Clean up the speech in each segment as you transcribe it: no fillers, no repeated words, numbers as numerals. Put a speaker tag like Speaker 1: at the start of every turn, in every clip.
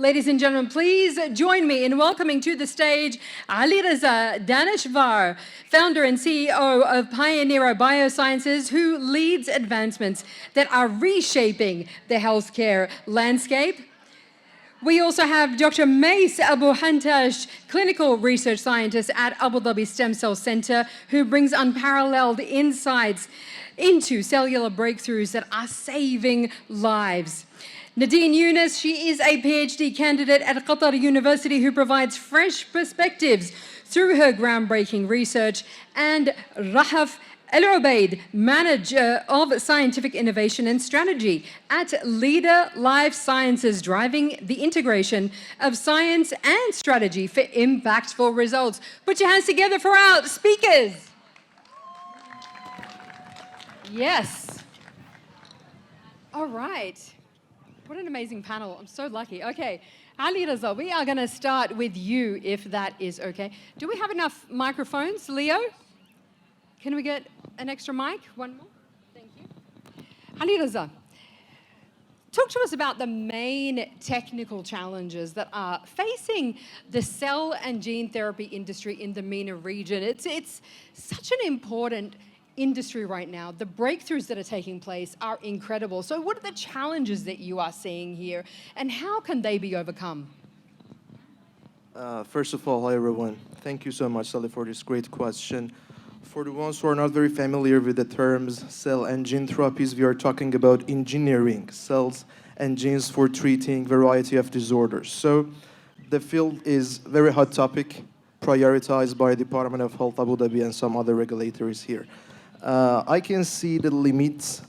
Speaker 1: Ladies and gentlemen, please join me in welcoming to the stage Alireza Daneshvar, founder and CEO of Pioneera Biosciences, who leads advancements that are reshaping the healthcare landscape. We also have Dr. Mousa Abuhantash, clinical research scientist at Abu Dhabi Stem Cell Center, who brings unparalleled insights into cellular breakthroughs that are saving lives. Nadine Younes, she is a PhD candidate at Qatar University who provides fresh perspectives through her groundbreaking research. And Rahaf, Elobaid, Manager of Scientific Innovation and Strategy at Leader Life Sciences, driving the integration of science and strategy for impactful results. Put your hands together for our speakers. Yes. All right. What an amazing panel. I'm so lucky. Okay. Alireza, we are going to start with you, if that is okay. Do we have enough microphones, Leo? Can we get an extra mic? One more? Thank you. Alireza, talk to us about the main technical challenges that are facing the cell and gene therapy industry in the MENA region. It's such an important industry right now. The breakthroughs that are taking place are incredible. So what are the challenges that you are seeing here, and how can they be overcome?
Speaker 2: First of all, hi everyone. Thank you so much, Sally, for this great question. For the ones who are not very familiar with the terms cell and gene therapies, we are talking about engineering cells and genes for treating a variety of disorders. So the field is a very hot topic, prioritized by the Department of Health Abu Dhabi and some other regulators here. I can see the limits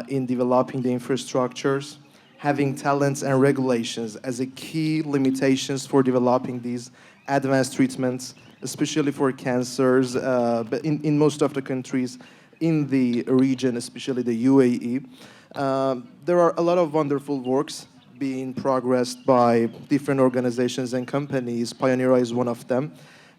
Speaker 2: in developing the infrastructures, having talents and regulations as a key limitations for developing these advanced treatments, especially for cancers, but in most of the countries in the region, especially the UAE. There are a lot of wonderful works being progressed by different organizations and companies. Pioneera is one of them.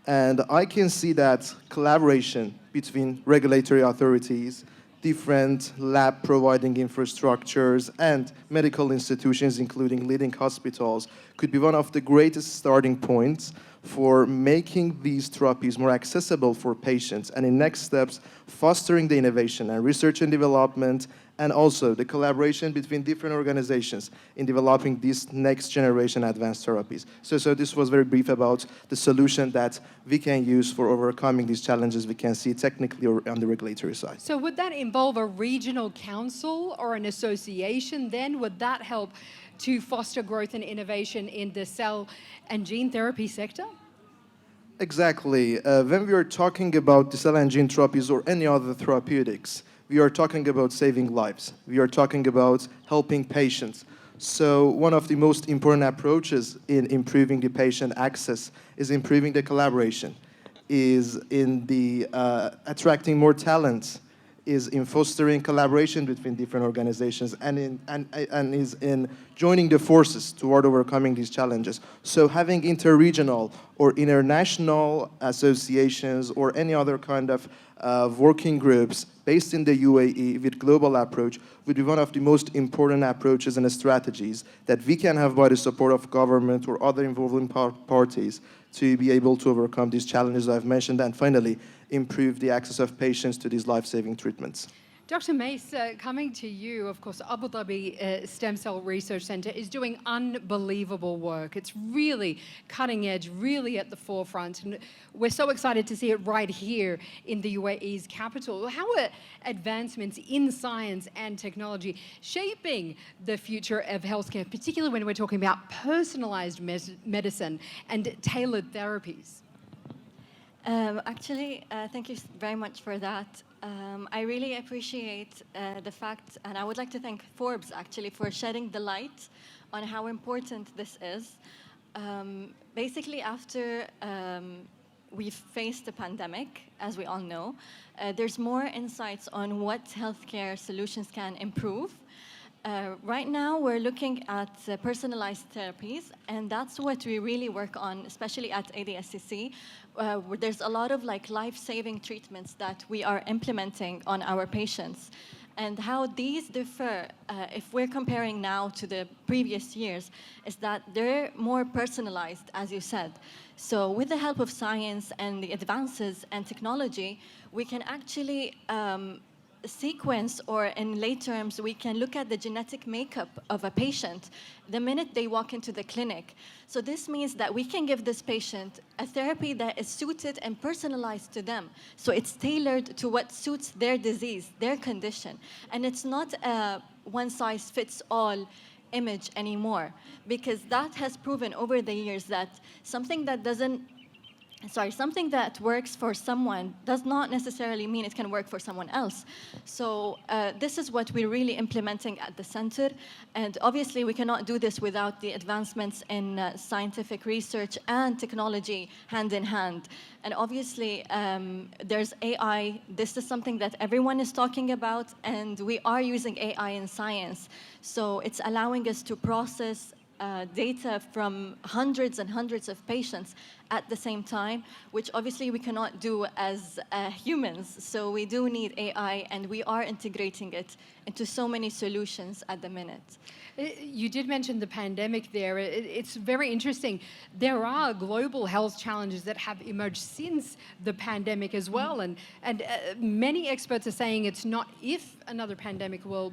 Speaker 2: And I can see that collaboration between regulatory authorities, different lab providing infrastructures, and medical institutions, including leading hospitals, could be one of the greatest starting points for making these therapies more accessible for patients, and in next steps, fostering the innovation and research and development, and also the collaboration between different organizations in developing these next generation advanced therapies. So this was very brief about the solution that we can use for overcoming these challenges we can see technically or on the regulatory side.
Speaker 1: So would that involve a regional council or an association then? Would that help to foster growth and innovation in the cell and gene therapy sector?
Speaker 2: Exactly. When we are talking about the cell and gene therapies or any other therapeutics, we are talking about saving lives. We are talking about helping patients. So one of the most important approaches in improving the patient access is improving the collaboration, is in the attracting more talent, is in fostering collaboration between different organizations, and is in joining the forces toward overcoming these challenges. So having interregional or international associations or any other kind of working groups based in the UAE with global approach would be one of the most important approaches and strategies that we can have by the support of government or other involving parties to be able to overcome these challenges I've mentioned, and finally improve the access of patients to these life-saving treatments.
Speaker 1: Dr. Mousa, coming to you, of course, Abu Dhabi Stem Cell Research Center is doing unbelievable work. It's really cutting edge, really at the forefront. And we're so excited to see it right here in the UAE's capital. How are advancements in science and technology shaping the future of healthcare, particularly when we're talking about personalized medicine and tailored therapies?
Speaker 3: Thank you very much for that. I really appreciate the fact, and I would like to thank Forbes actually for shedding the light on how important this is. Basically, after we've faced the pandemic, as we all know, there's more insights on what healthcare solutions can improve. Right now, we're looking at personalized therapies, and that's what we really work on, especially at ADSCC. There's a lot of life-saving treatments that we are implementing on our patients. And how these differ, if we're comparing now to the previous years, is that they're more personalized, as you said. So with the help of science and the advances and technology, we can actually sequence, or in lay terms, we can look at the genetic makeup of a patient the minute they walk into the clinic. So this means that we can give this patient a therapy that is suited and personalized to them. So it's tailored to what suits their disease, their condition. And it's not a one-size-fits-all image anymore, because that has proven over the years that something that works for someone does not necessarily mean it can work for someone else. So this is what we're really implementing at the center. And obviously, we cannot do this without the advancements in scientific research and technology hand in hand. And obviously, there's AI. This is something that everyone is talking about, and we are using AI in science. So it's allowing us to process data from hundreds and hundreds of patients at the same time, which obviously we cannot do as humans. So we do need AI, and we are integrating it into so many solutions at the minute.
Speaker 1: You did mention the pandemic there. It's very interesting. There are global health challenges that have emerged since the pandemic as well. And many experts are saying it's not if another pandemic will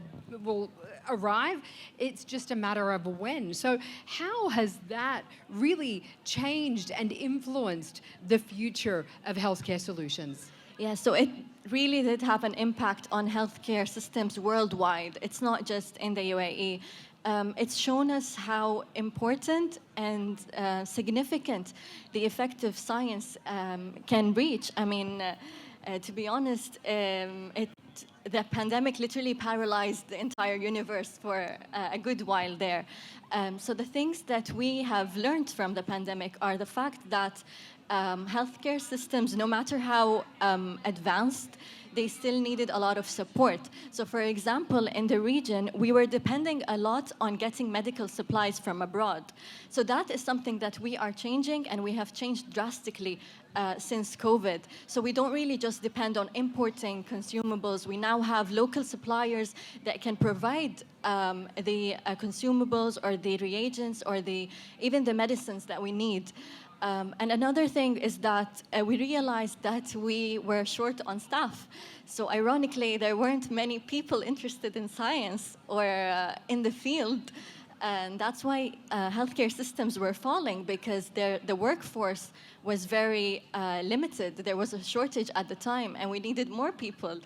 Speaker 1: arrive, it's just a matter of when. So how has that really changed and influenced the future of healthcare solutions?
Speaker 3: Yeah, so it really did have an impact on healthcare systems worldwide. It's not just in the UAE. It's shown us how important and significant the effective science can reach. I mean, to be honest, the pandemic literally paralyzed the entire universe for a good while there. So the things that we have learned from the pandemic are the fact that healthcare systems, no matter how advanced, they still needed a lot of support. So for example, in the region, we were depending a lot on getting medical supplies from abroad. So that is something that we are changing, and we have changed drastically since COVID. So we don't really just depend on importing consumables. We now have local suppliers that can provide the consumables or the reagents or even the medicines that we need. And another thing is that we realized that we were short on staff. So ironically, there weren't many people interested in science or in the field. And that's why healthcare systems were falling, because the workforce was very limited. There was a shortage at the time, and we needed more people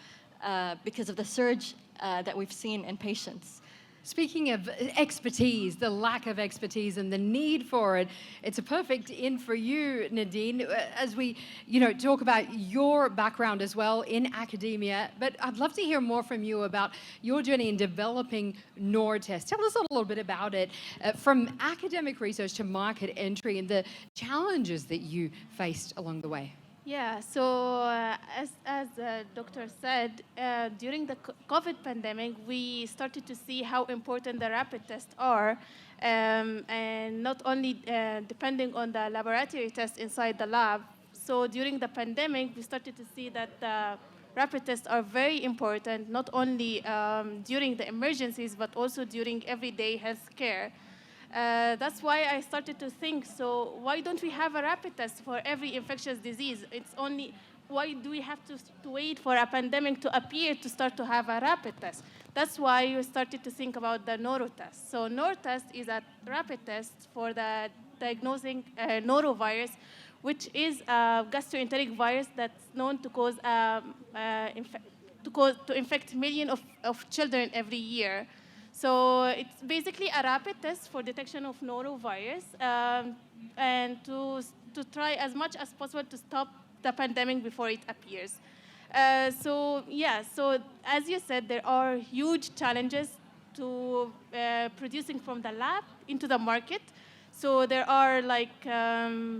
Speaker 3: because of the surge that we've seen in patients.
Speaker 1: Speaking of expertise, the lack of expertise and the need for it, it's a perfect in for you, Nadine, as we talk about your background as well in academia. But I'd love to hear more from you about your journey in developing Noor test. Tell us a little bit about it, from academic research to market entry, and the challenges that you faced along the way.
Speaker 4: Yeah, so as the doctor said, during the COVID pandemic, we started to see how important the rapid tests are, and not only depending on the laboratory tests inside the lab. So during the pandemic, we started to see that the rapid tests are very important, not only during the emergencies, but also during everyday health care. That's why I started to think, so why don't we have a rapid test for every infectious disease? Why do we have to wait for a pandemic to appear to start to have a rapid test? That's why we started to think about the Noro test. So Noro test is a rapid test for the diagnosing norovirus, which is a gastroenteric virus that's known to cause to infect millions of children every year. So it's basically a rapid test for detection of norovirus, and to try as much as possible to stop the pandemic before it appears. So as you said, there are huge challenges to producing from the lab into the market. So there are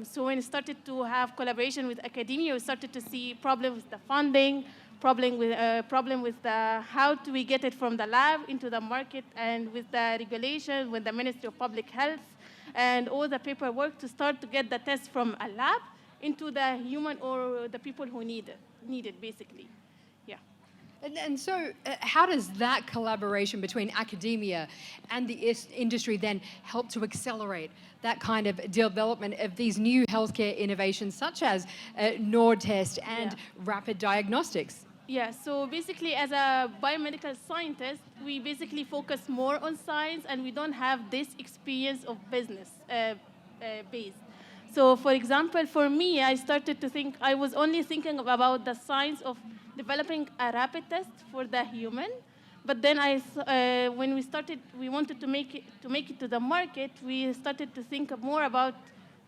Speaker 4: so when we started to have collaboration with academia, we started to see problems with the funding, problem with how do we get it from the lab into the market, and with the regulation, with the Ministry of Public Health, and all the paperwork to start to get the test from a lab into the human or the people who need it basically. Yeah.
Speaker 1: And so, how does that collaboration between academia and the industry then help to accelerate that kind of development of these new healthcare innovations, such as NOR test and rapid diagnostics?
Speaker 4: Yeah, so basically as a biomedical scientist, we basically focus more on science and we don't have this experience of business based. So for example, for me, I started to think, I was only thinking about the science of developing a rapid test for the human. But then when we wanted to make it to the market, we started to think more about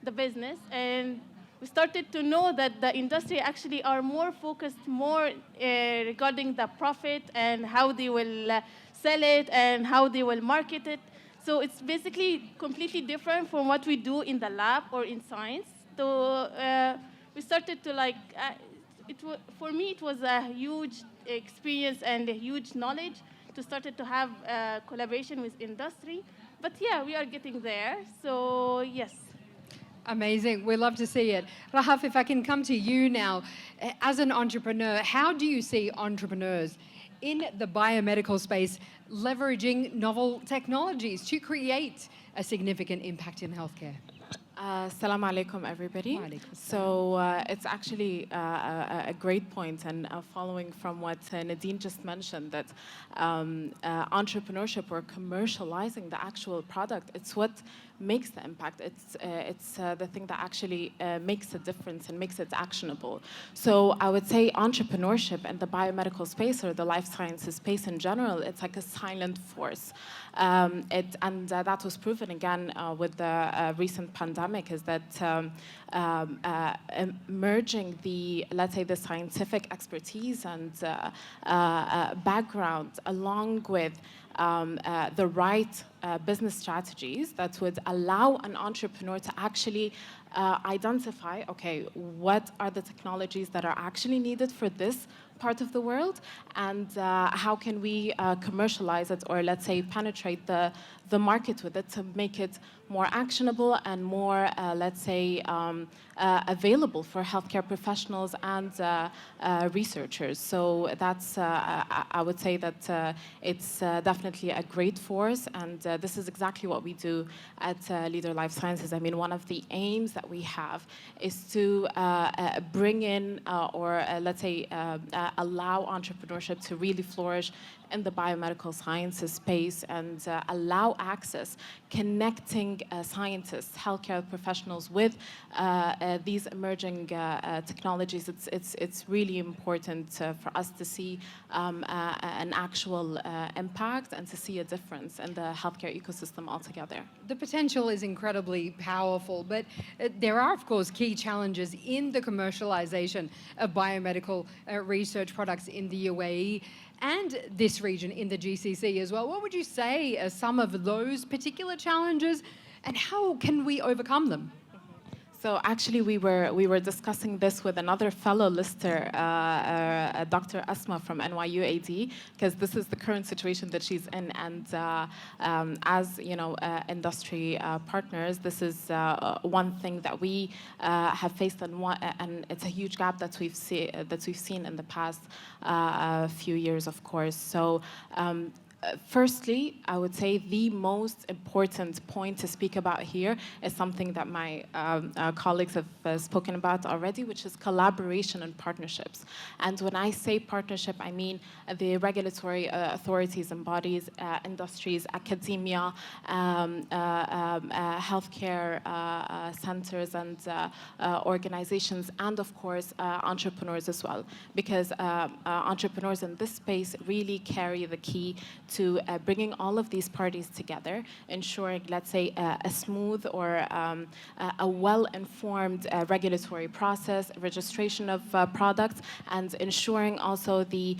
Speaker 4: the business, and we started to know that the industry actually are more focused regarding the profit and how they will sell it and how they will market it. So it's basically completely different from what we do in the lab or in science. So we started to for me, it was a huge experience and a huge knowledge to started to have collaboration with industry. But yeah, we are getting there. So yes.
Speaker 1: Amazing. We love to see it. Rahaf, if I can come to you now, as an entrepreneur, how do you see entrepreneurs in the biomedical space leveraging novel technologies to create a significant impact in healthcare?
Speaker 5: Assalamu alaikum, everybody. So it's actually a great point, and following from what Nadine just mentioned, that entrepreneurship or commercializing the actual product, it's what makes the impact. It's the thing that actually makes a difference and makes it actionable. So I would say entrepreneurship in the biomedical space or the life sciences space in general, it's like a silent force. That was proven again with the recent pandemic, is that merging let's say, the scientific expertise and background along with the right business strategies that would allow an entrepreneur to actually identify, okay, what are the technologies that are actually needed for this part of the world, and how can we commercialize it, or let's say penetrate the market with it to make it more actionable and more, let's say, available for healthcare professionals and researchers. So that's, I would say that it's definitely a great force, and this is exactly what we do at Leader Life Sciences. I mean, one of the aims that we have is to bring in, or let's say, allow entrepreneurship to really flourish in the biomedical sciences space, and allow access, connecting scientists, healthcare professionals with these emerging technologies. It's really important for us to see an actual impact and to see a difference in the healthcare ecosystem altogether.
Speaker 1: The potential is incredibly powerful, but there are, of course, key challenges in the commercialization of biomedical research products in the UAE and this region in the GCC as well. What would you say are some of those particular challenges, and how can we overcome them?
Speaker 5: So actually, we were discussing this with another fellow lister, Dr. Asma from NYU AD, because this is the current situation that she's in, and as you know, industry partners, this is one thing that we have faced, and it's a huge gap that we've seen in the past few years, of course. So. Firstly, I would say the most important point to speak about here is something that my colleagues have spoken about already, which is collaboration and partnerships. And when I say partnership, I mean the regulatory authorities and bodies, industries, academia, healthcare centers and organizations, and of course, entrepreneurs as well. Because entrepreneurs in this space really carry the key to bringing all of these parties together, ensuring, let's say, a smooth or a well-informed regulatory process, registration of products, and ensuring also the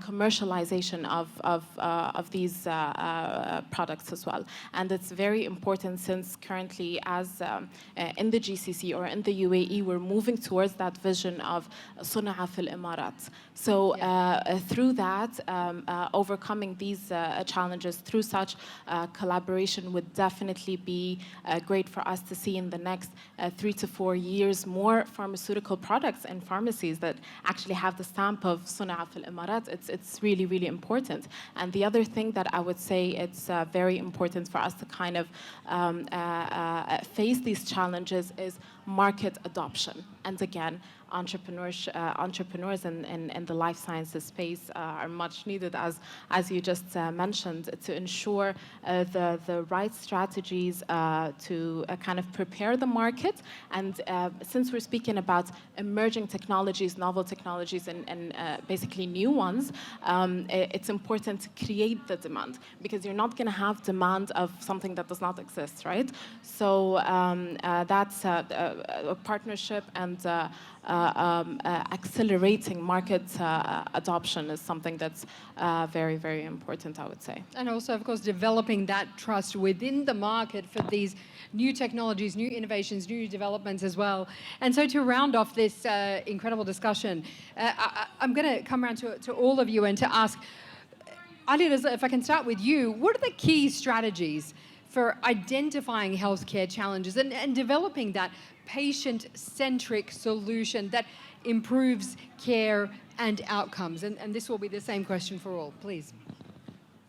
Speaker 5: commercialization of these products as well. And it's very important, since currently, as in the GCC or in the UAE, we're moving towards that vision of صنع في الإمارات. So through that, overcoming these these challenges through such collaboration would definitely be great for us to see in the next 3 to 4 years more pharmaceutical products and pharmacies that actually have the stamp of Suna fil Imarat. It's really, really important. And the other thing that I would say it's very important for us to kind of face these challenges is market adoption. And again, entrepreneurs in the life sciences space are much needed, as you just mentioned, to ensure the right strategies to kind of prepare the market. And since we're speaking about emerging technologies, novel technologies, and basically new ones, it's important to create the demand, because you're not going to have demand of something that does not exist, right? So that's a partnership, and accelerating market adoption is something that's very, very important, I would say.
Speaker 1: And also, of course, developing that trust within the market for these new technologies, new innovations, new developments as well. And so to round off this incredible discussion, I'm going to come around to all of you and to ask, Alireza, if I can start with you, what are the key strategies for identifying healthcare challenges and developing that patient-centric solution that improves care and outcomes? And this will be the same question for all, please.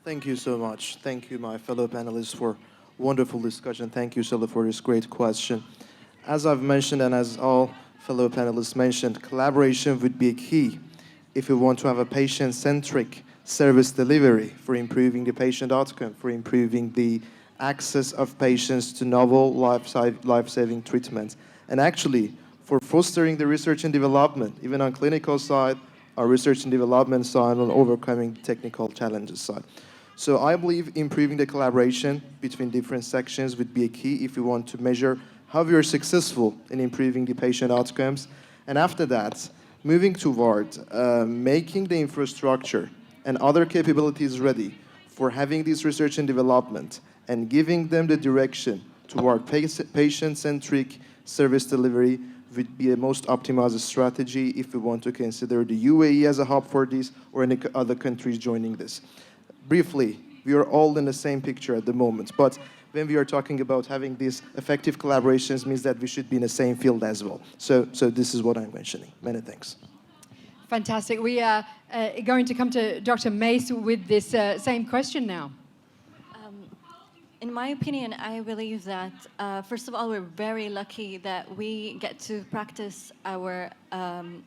Speaker 2: Thank you so much. Thank you, my fellow panelists, for wonderful discussion. Thank you, Sally, for this great question. As I've mentioned, and as all fellow panelists mentioned, collaboration would be a key if we want to have a patient-centric service delivery for improving the patient outcome, for improving the access of patients to novel life-saving treatments, and actually for fostering the research and development, even on clinical side, our research and development side, on overcoming technical challenges side. So I believe improving the collaboration between different sections would be a key if we want to measure how we are successful in improving the patient outcomes. And after that, moving toward making the infrastructure and other capabilities ready for having this research and development, and giving them the direction toward patient-centric service delivery would be a most optimized strategy if we want to consider the UAE as a hub for this, or any other countries joining this. Briefly, we are all in the same picture at the moment, but when we are talking about having these effective collaborations means that we should be in the same field as well. So this is what I'm mentioning. Many thanks.
Speaker 1: Fantastic. We are going to come to Dr. Mace with this same question now.
Speaker 3: In my opinion, I believe that, first of all, we're very lucky that we get to practice our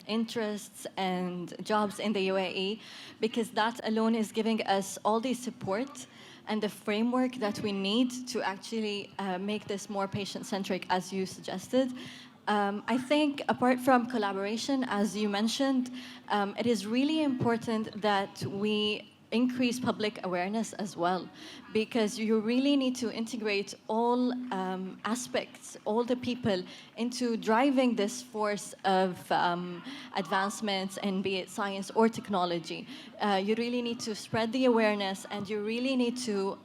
Speaker 3: interests and jobs in the UAE, because that alone is giving us all the support and the framework that we need to actually make this more patient-centric, as you suggested. I think apart from collaboration, as you mentioned, it is really important that we increase public awareness as well, because you really need to integrate all aspects, all the people into driving this force of advancements, and be it science or technology. You really need to spread the awareness, and you really need to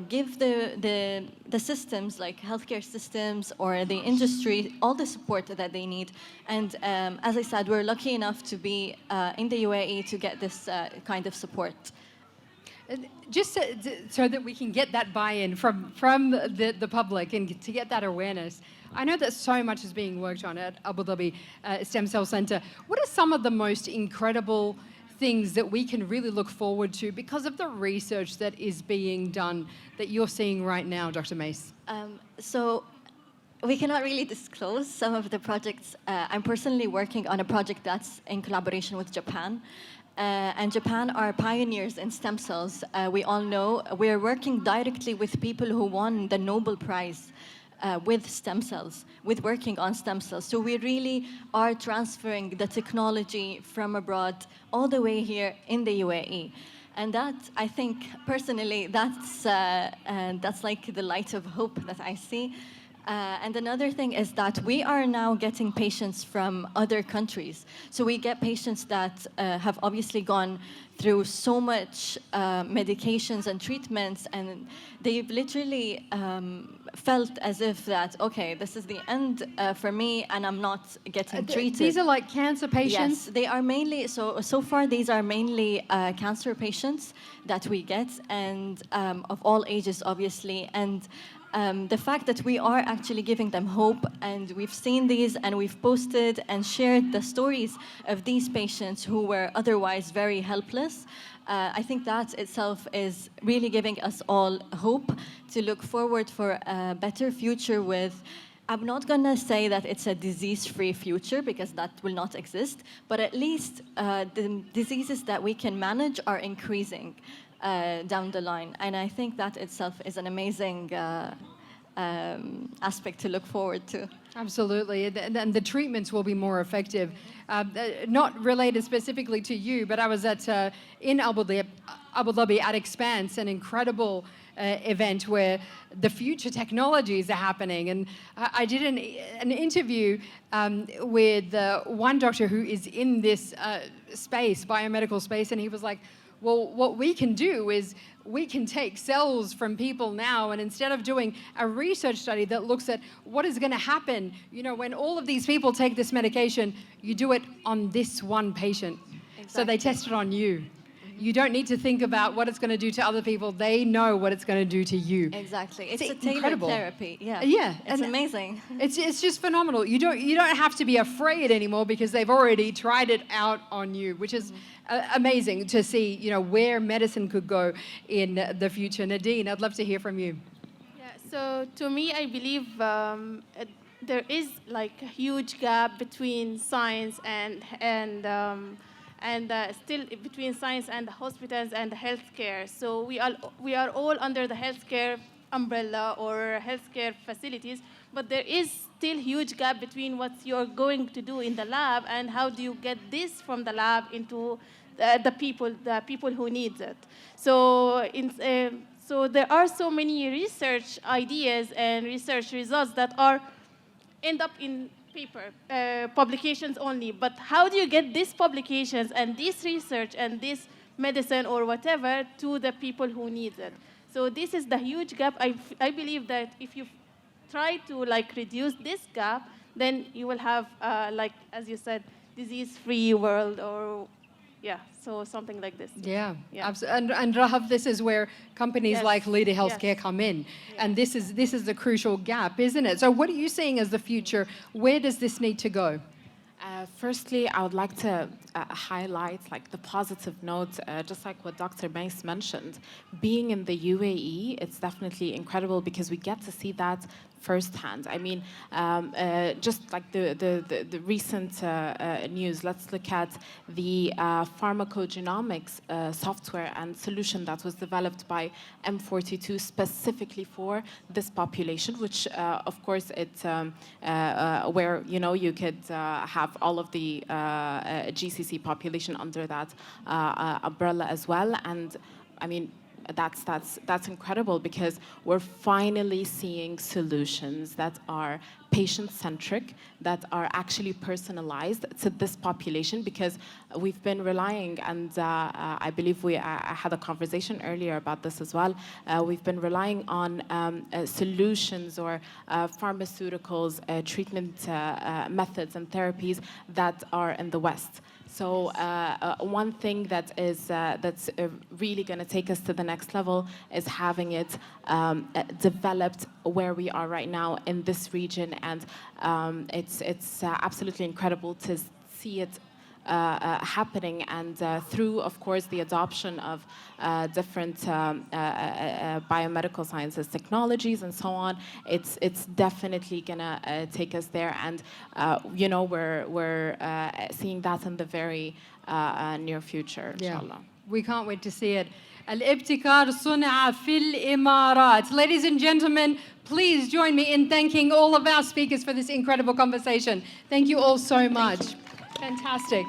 Speaker 3: give the systems, like healthcare systems or the industry, all the support that they need. And as I said, we're lucky enough to be in the UAE to get this kind of support.
Speaker 1: Just so that we can get that buy-in from the public and to get that awareness, I know that so much is being worked on at Abu Dhabi Stem Cell Center. What are some of the most incredible things that we can really look forward to because of the research that is being done that you're seeing right now, Dr. Mace?
Speaker 3: So we cannot really disclose some of the projects. I'm personally working on a project that's in collaboration with Japan. And Japan are pioneers in stem cells. We all know we're working directly with people who won the Nobel Prize with stem cells, with working on stem cells. So we really are transferring the technology from abroad all the way here in the UAE. And that, I think, personally, that's like the light of hope that I see. And another thing is that we are now getting patients from other countries. So we get patients that have obviously gone through so much medications and treatments, and they've literally felt as if that, okay, this is the end for me, and I'm not getting treated.
Speaker 1: These are like cancer patients?
Speaker 3: Yes, they are mainly, so far these are mainly cancer patients that we get, and of all ages, obviously. And the fact that we are actually giving them hope, and we've seen these and we've posted and shared the stories of these patients who were otherwise very helpless, I think that itself is really giving us all hope to look forward for a better future with, I'm not going to say that it's a disease-free future because that will not exist, but at least the diseases that we can manage are increasing down the line. And I think that itself is an amazing aspect to look forward to. Absolutely,
Speaker 1: and the treatments will be more effective. Not related specifically to you, but I was at in Abu Dhabi at Expanse, an incredible event where the future technologies are happening. And I did an interview with one doctor who is in this space, biomedical space, and he was like, well, what we can do is we can take cells from people now, and instead of doing a research study that looks at what is going to happen, when all of these people take this medication, you do it on this one patient. Exactly. So they test it on you. You don't need to think about what it's going to do to other people. They know what it's going to do to you.
Speaker 3: Exactly. It's a tailored therapy. Yeah.
Speaker 1: Yeah.
Speaker 3: It's amazing.
Speaker 1: It's just phenomenal. You don't have to be afraid anymore because they've already tried it out on you, which is amazing to see, where medicine could go in the future. Nadine, I'd love to hear from you.
Speaker 4: Yeah. So to me, I believe there is like a huge gap between science and still between science and the hospitals and the healthcare. So we are all under the healthcare umbrella or healthcare facilities, but there is still huge gap between what you're going to do in the lab and how do you get this from the lab into the people who need it. So so there are so many research ideas and research results that end up in paper, publications only, but how do you get these publications and this research and this medicine or whatever to the people who need it? So this is the huge gap. I believe that if you try to reduce this gap, then you will have, as you said, disease-free world or so something like this.
Speaker 1: Yeah. Absolutely. And Rahaf, this is where companies like Leader Healthcare come in. Yeah. And this is the crucial gap, isn't it? So what are you seeing as the future? Where does this need to go?
Speaker 5: Firstly, I would like to highlight the positive note, just like what Dr. Mace mentioned. Being in the UAE, it's definitely incredible because we get to see that firsthand. I mean, just like the recent news, let's look at the pharmacogenomics software and solution that was developed by M42 specifically for this population, which of course it's where you could have all of the GCC population under that umbrella as well. And I mean, that's incredible because we're finally seeing solutions that are patient-centric, that are actually personalized to this population, because we've been relying, and I believe I had a conversation earlier about this as well, we've been relying on solutions or pharmaceuticals, treatment methods and therapies that are in the West. So one thing that is that's really going to take us to the next level is having it developed where we are right now in this region, and it's absolutely incredible to see it happening, and through, of course, the adoption of different biomedical sciences technologies and so on. It's definitely gonna take us there, and we're seeing that in the very near future.
Speaker 1: Yeah.
Speaker 5: Inshallah.
Speaker 1: We can't wait to see it. الابتكار صنع في الإمارات. Ladies and gentlemen, please join me in thanking all of our speakers for this incredible conversation. Thank you all so much. Fantastic.